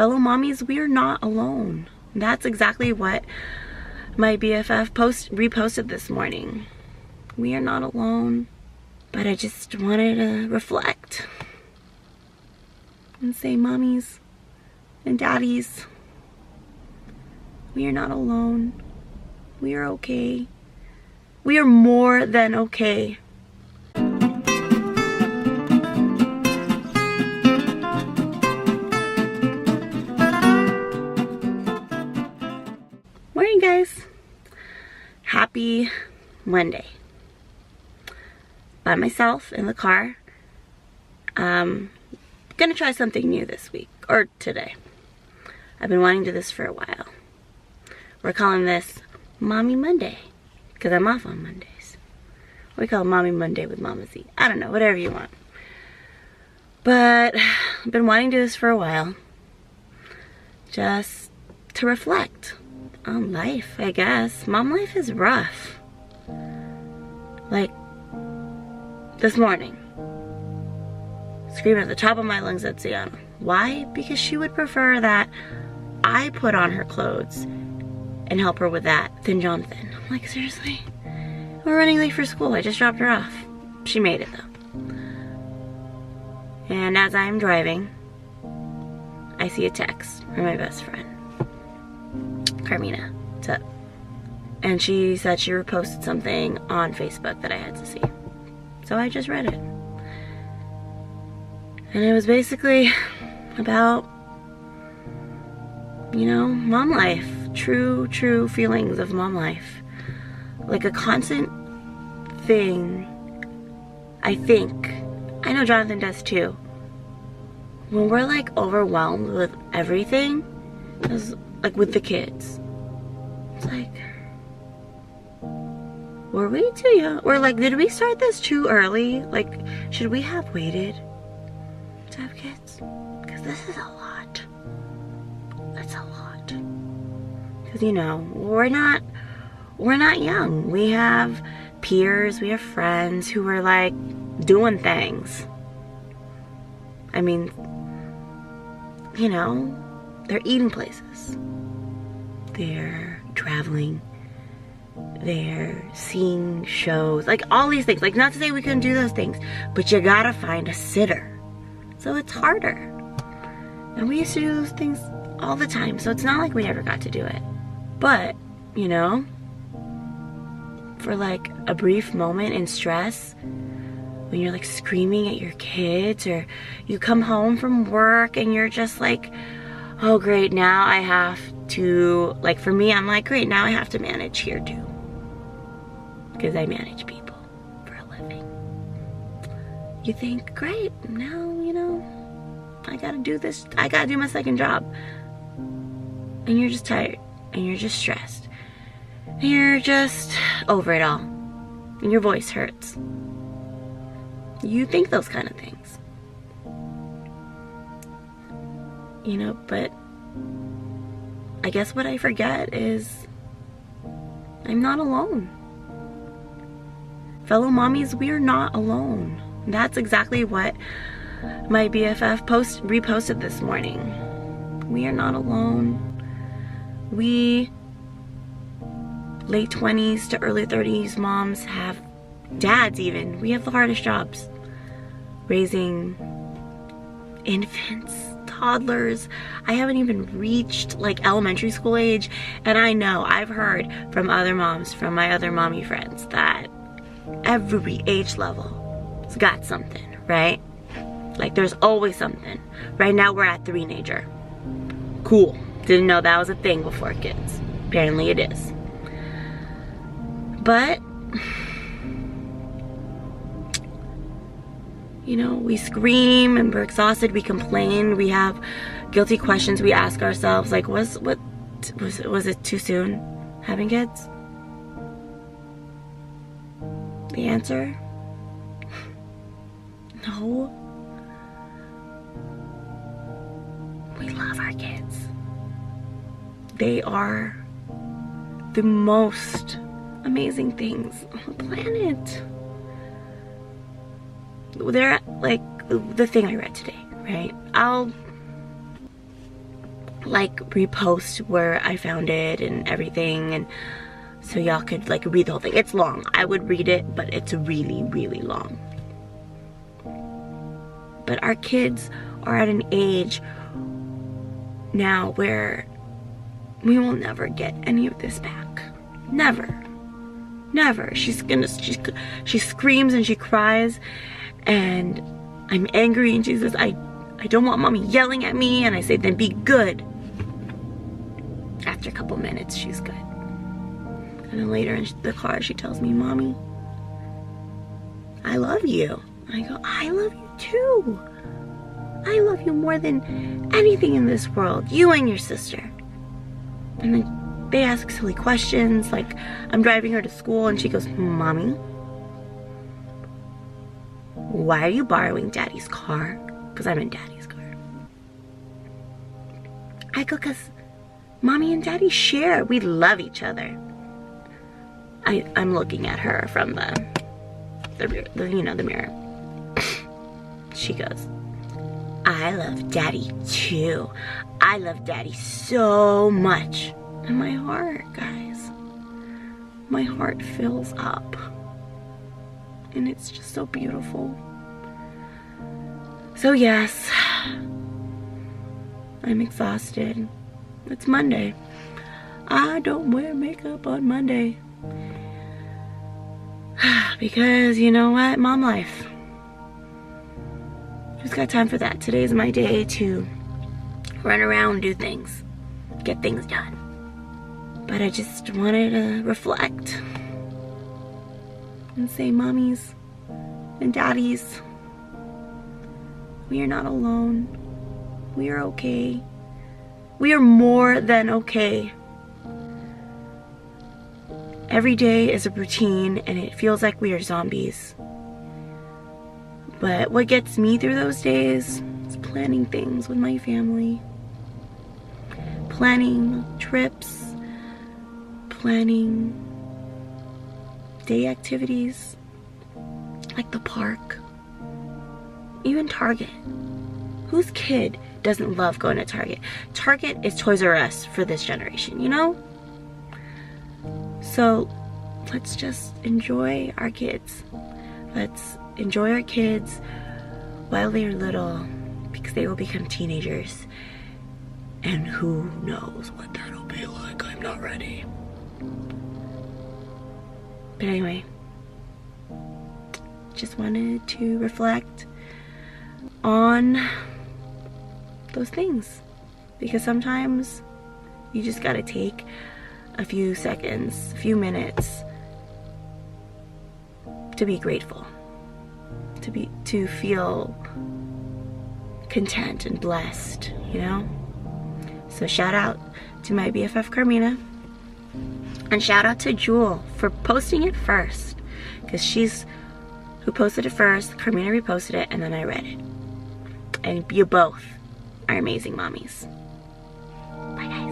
Fellow mommies, we are not alone. That's exactly what my BFF reposted this morning. We are not alone. But I just wanted to reflect and say, mommies and daddies, we are not alone. We are okay. We are more than okay. Morning, guys. Happy Monday. By myself in the car. Gonna try something new this week, or today. I've been wanting to do this for a while. We're calling this Mommy Monday, because I'm off on Mondays. We call it Mommy Monday with Momma Z. I don't know, whatever you want. But I've been wanting to do this for a while. Just to reflect on life, I guess. Mom life is rough. Like, this morning, screaming at the top of my lungs at Zherr-Anne. Why? Because she would prefer that I put on her clothes and help her with that than Jonathan. I'm like, seriously? We're running late for school. I just dropped her off. She made it though. And as I'm driving, I see a text from my best friend, Carmina. What's up? And she said she reposted something on Facebook that I had to see. So I just read it. And it was basically about, you know, mom life. True feelings of mom life. Like a constant thing, I think, I know Jonathan does too. When we're like overwhelmed with everything, like with the kids, it's like, were we too young? Or like, did we start this too early? Like, should we have waited to have kids? Because this is a lot. That's a lot. Because, you know, we're not young. We have peers, we have friends who are like doing things. I mean, you know, they're eating places. They're traveling. They're seeing shows, like all these things. Like, not to say we couldn't do those things, but you gotta find a sitter. So it's harder. And we used to do those things all the time, so it's not like we never got to do it. But, you know, for like a brief moment in stress, when you're like screaming at your kids, or you come home from work and you're just like, oh great, now I have to, like for me, I'm like, great, now I have to manage here too. Because I manage people for a living. You think, great, now, you know, I gotta do this, I gotta do my second job. And you're just tired, and you're just stressed. And you're just over it all. And your voice hurts. You think those kind of things. You know, but I guess what I forget is I'm not alone. Fellow mommies, we are not alone. That's exactly what my BFF reposted this morning. We are not alone. We late 20s to early 30s moms have, dads even, we have the hardest jobs. Raising infants, toddlers. I haven't even reached like elementary school age, and I know I've heard from other moms, from my other mommy friends, that every age level has got something, right? Like there's always something. Right now we're at three-nager. Cool. Didn't know that was a thing before kids. Apparently it is. But, you know, we scream and we're exhausted, we complain, we have guilty questions we ask ourselves, like was it too soon having kids? The answer? No. We love our kids. They are the most amazing things on the planet. They're like the thing I read today, right? like repost where I found it and everything, and so y'all could like read the whole thing. It's long. I would read it, but it's really, really long. But our kids are at an age now where we will never get any of this back. Never. Never. She screams and she cries, and I'm angry, and she says, I don't want mommy yelling at me, and I say, then be good. After a couple minutes, she's good. And then later in the car, she tells me, Mommy, I love you. And I go, I love you too. I love you more than anything in this world. You and your sister. And then they ask silly questions, like I'm driving her to school and she goes, Mommy, why are you borrowing Daddy's car? Because I'm in Daddy's car. I go, because Mommy and Daddy share. We love each other. I'm looking at her from the mirror. She goes, I love Daddy too. I love Daddy so much. And my heart, guys, my heart fills up. And it's just so beautiful. So yes, I'm exhausted. It's Monday. I don't wear makeup on Monday. Because you know what? Mom life. Who's got time for that? Today's my day to run around, do things, get things done. But I just wanted to reflect and say, mommies and daddies, we are not alone. We are okay. We are more than okay. Every day is a routine and it feels like we are zombies. But what gets me through those days is planning things with my family. Planning trips, planning day activities, like the park, even Target. Whose kid doesn't love going to Target? Target is Toys R Us for this generation, you know? So let's just enjoy our kids. Let's enjoy our kids while they're little, because they will become teenagers. And who knows what that'll be like. I'm not ready. But anyway, just wanted to reflect on those things, because sometimes you just gotta take a few seconds, a few minutes to be grateful, to feel content and blessed, you know? So shout out to my BFF Carmina, and shout out to Jewel for posting it first, because she's who posted it first. Carmina reposted it, and then I read it. And you both are amazing mommies. Bye guys.